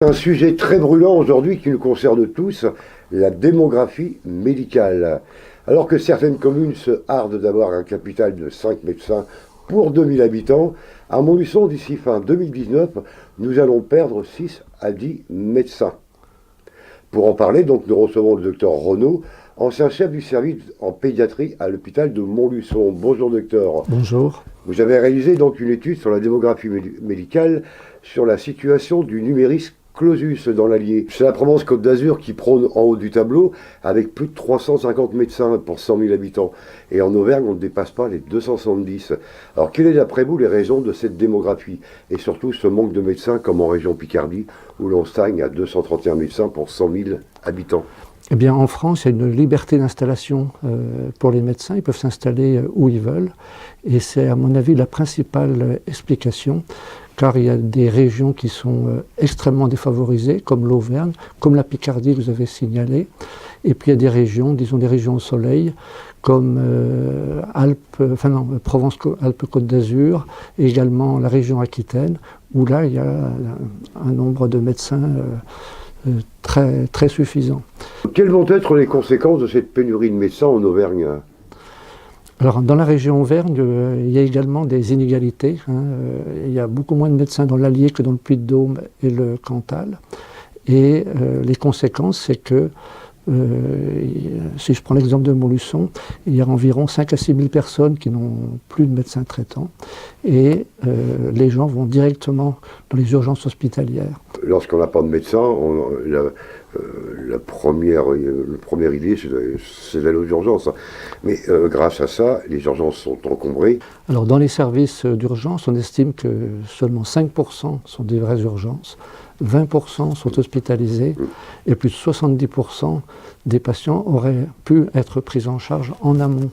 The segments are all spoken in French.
Un sujet très brûlant aujourd'hui qui nous concerne tous, la démographie médicale. Alors que certaines communes se hardent d'avoir un capital de 5 médecins pour 2000 habitants, à Montluçon, d'ici fin 2019, nous allons perdre 6 à 10 médecins. Pour en parler, donc, nous recevons le docteur Renaud, ancien chef du service en pédiatrie à l'hôpital de Montluçon. Bonjour docteur. Bonjour. Vous avez réalisé donc une étude sur la démographie médicale, sur la situation du numerus clausus dans l'Allier. C'est la Provence Côte d'Azur qui prône en haut du tableau, avec plus de 350 médecins pour 100 000 habitants. Et en Auvergne, on ne dépasse pas les 270. Alors, quelles sont d'après vous les raisons de cette démographie? Et surtout ce manque de médecins, comme en région Picardie, où l'on stagne à 231 médecins pour 100 000 habitants? Eh bien, en France, il y a une liberté d'installation pour les médecins. Ils peuvent s'installer où ils veulent. Et c'est, à mon avis, la principale explication, car il y a des régions qui sont extrêmement défavorisées, comme l'Auvergne, comme la Picardie que vous avez signalé. Et puis il y a des régions, disons des régions au soleil, comme Provence-Alpes-Côte d'Azur, et également la région Aquitaine, où là, il y a un nombre de médecins très, très suffisant. Quelles vont être les conséquences de cette pénurie de médecins en Auvergne? Alors, dans la région Auvergne, il y a également des inégalités. Il y a beaucoup moins de médecins dans l'Allier que dans le Puy-de-Dôme et le Cantal. Et les conséquences, c'est que, si je prends l'exemple de Montluçon, il y a environ 5 à 6 000 personnes qui n'ont plus de médecins traitants. Et les gens vont directement dans les urgences hospitalières. Lorsqu'on n'a pas de médecin, la première idée, c'est d'aller aux urgences. Mais grâce à ça, les urgences sont encombrées. Alors, dans les services d'urgence, on estime que seulement 5% sont des vraies urgences, 20% sont hospitalisés, et plus de 70% des patients auraient pu être pris en charge en amont.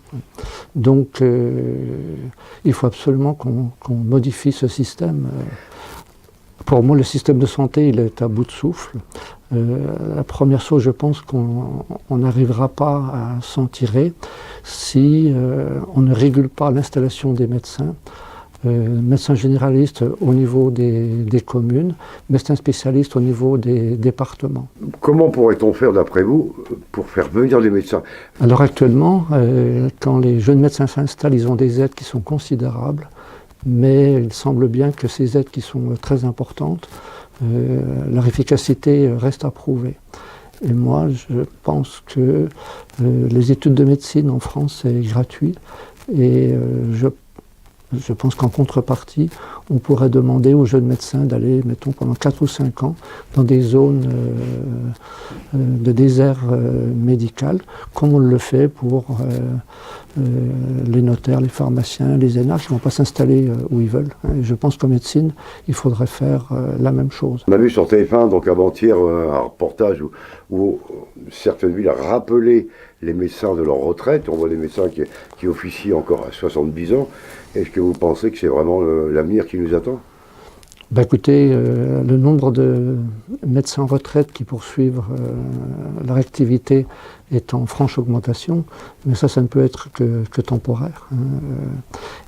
Donc, il faut absolument qu'on modifie ce système. Pour moi, le système de santé, il est à bout de souffle. La première chose, je pense qu'on n'arrivera pas à s'en tirer si on ne régule pas l'installation des médecins. Médecins généralistes au niveau des communes, médecins spécialistes au niveau des départements. Comment pourrait-on faire, d'après vous, pour faire venir les médecins? Alors actuellement, quand les jeunes médecins s'installent, ils ont des aides qui sont considérables. Mais il semble bien que ces aides qui sont très importantes, leur efficacité reste à prouver. Et moi, je pense que les études de médecine en France, c'est gratuit. Et je pense qu'en contrepartie, on pourrait demander aux jeunes médecins d'aller, mettons, pendant 4 ou 5 ans, dans des zones de désert médical, comme on le fait pour les notaires, les pharmaciens, les énarques, qui ne vont pas s'installer où ils veulent. Et je pense qu'en médecine, il faudrait faire la même chose. On a vu sur TF1, donc avant-hier, un reportage où certaines villes rappelaient les médecins de leur retraite. On voit des médecins qui officient encore à 70 ans. Est-ce que vous pensez que c'est vraiment l'avenir qui nous attend? Écoutez, le nombre de médecins en retraite qui poursuivent leur activité est en franche augmentation, mais ça ne peut être que temporaire.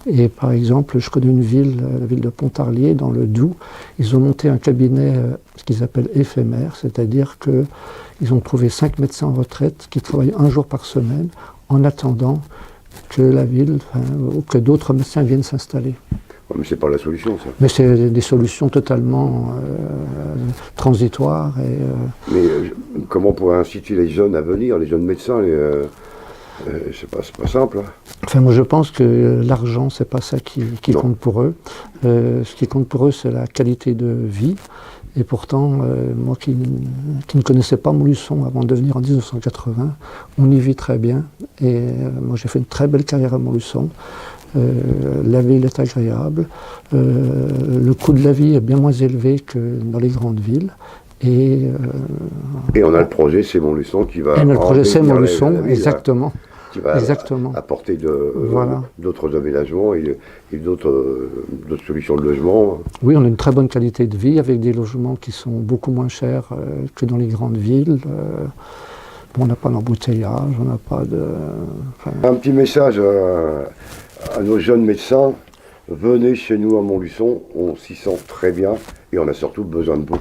Et par exemple, je connais une ville, la ville de Pontarlier, dans le Doubs, ils ont monté un cabinet, ce qu'ils appellent éphémère, c'est-à-dire qu'ils ont trouvé 5 médecins en retraite qui travaillent 1 jour par semaine en attendant que la ville, ou que d'autres médecins viennent s'installer. Mais c'est pas la solution, ça. Mais c'est des solutions totalement transitoires. Mais comment on pourrait inciter les jeunes à venir, les jeunes médecins c'est pas simple. Hein. Enfin, moi, je pense que l'argent, c'est pas ça qui compte pour eux. Ce qui compte pour eux, c'est la qualité de vie. Et pourtant, moi qui ne connaissais pas Montluçon avant de venir en 1980, on y vit très bien. Et moi, j'ai fait une très belle carrière à Montluçon. La ville est agréable. Le coût de la vie est bien moins élevé que dans les grandes villes. Et on a le projet C'est Montluçon qui va... Et on a le projet C'est Montluçon, exactement. Qui va apporter d'autres aménagements et d'autres solutions de logement. Oui, on a une très bonne qualité de vie avec des logements qui sont beaucoup moins chers que dans les grandes villes. On n'a pas d'embouteillage, on n'a pas de... Un petit message à nos jeunes médecins, venez chez nous à Montluçon, on s'y sent très bien et on a surtout besoin de vous.